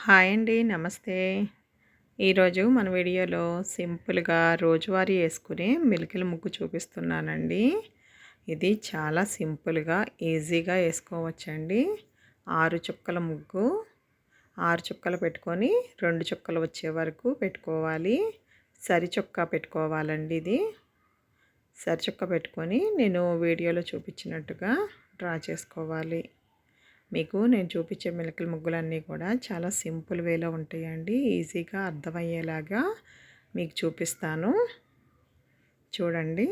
Hi అండి. నమస్తే. ఈరోజు మన వీడియోలో సింపుల్‌గా రోజువారీ యేసుకునే మెలికల ముగ్గు చూపిస్తున్నానండి. ఇది చాలా సింపుల్‌గా, ఈజీగా యేసుకోవచ్చండి. 6 చుక్కల ముగ్గు. 6 చుక్కలు పెట్టుకొని 2 చుక్కలు వచ్చే వరకు పెట్టుకోవాలి. సరిచుక్క పెట్టుకోవాలండి ఇది. సరిచుక్క పెట్టుకొని నేను వీడియోలో చూపించినట్టుగా డ్రా చేసుకోవాలి. మీకు నేను చూపించే మెలికల ముగ్గులన్నీ కూడా చాలా సింపుల్ వేలో ఉంటాయండి. ఈజీగా అర్థమయ్యేలాగా మీకు చూపిస్తాను. చూడండి.